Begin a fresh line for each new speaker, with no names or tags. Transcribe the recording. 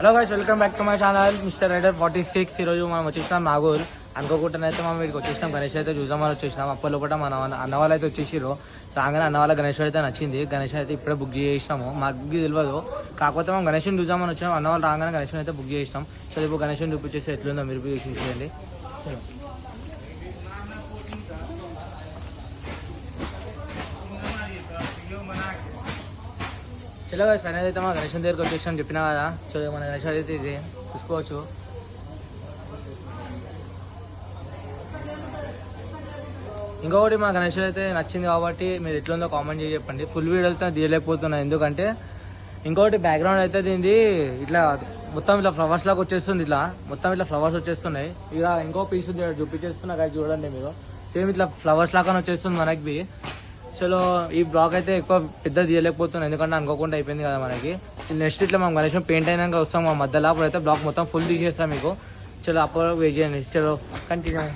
Hello guys, welcome back to my channel Mister Rider 46. ఈరోజు మనం వచ్చేసినాం నాగూర్. అనుకోకుండా అయితే మనం వీడికి వచ్చేసినాం. గణేష్ అయితే చూద్దామని వచ్చేసినాం. అప్పట్లో కూడా మన అన్న వాళ్ళు అయితే వచ్చేసిరు. రాగానే అన్న వాళ్ళ గణేష్ అయితే నచ్చింది. గణేష్ అయితే ఇప్పుడే బుక్ చేసినాము. మాకు తెలియదు, కాకపోతే మనం గణేష్ని చూద్దామని వచ్చాము. అన్న వాళ్ళు రాగానే గణేష్ని అయితే బుక్ చేసినాం. సో ఇప్పుడు గణేష్ని చూపించేసి ఎట్లుందో మీరు చూసేయండి. చలో గైస్, ఫైనల్ అయితే మా గణేష్ దగ్గరికి వచ్చేసాం చెప్పినా కదా. సో మన గణేష్ అయితే ఇది చూసుకోవచ్చు. ఇంకొకటి మా గణేష్ అయితే నచ్చింది కాబట్టి మీరు ఎట్లుందో కామెంట్ చేసి చెప్పండి. ఫుల్ వీడియో అయితే తీయలేకపోతున్నా, ఎందుకంటే ఇంకొకటి బ్యాక్గ్రౌండ్ అయితే దీనిది ఇట్లా మొత్తం ఇట్లా ఫ్లవర్స్ లాగా వచ్చేస్తుంది. ఇట్లా మొత్తం ఇట్లా ఫ్లవర్స్ వచ్చేస్తున్నాయి. ఇక ఇంకో పీస్ చూపించేస్తున్నా కదా, చూడండి మీరు. సేమ్ ఇట్లా ఫ్లవర్స్ లాగానే వచ్చేస్తుంది మనకి. చలో ఈ బ్లాగ్ అయితే ఎక్కువ పెద్ద తీయలేకపోతున్నాం, ఎందుకంటే అనుకోకుండా అయిపోయింది కదా మనకి. నెక్స్ట్ ఇట్లా మనం గణేష్ పెయింట్ అయినాక వస్తాం మా మధ్యలో. అప్పుడైతే బ్లాగ్ మొత్తం ఫుల్ తీసేస్తాం మీకు. చలో అప్పుడు వెయిట్ చేయండి. చలో కంటిన్యూ.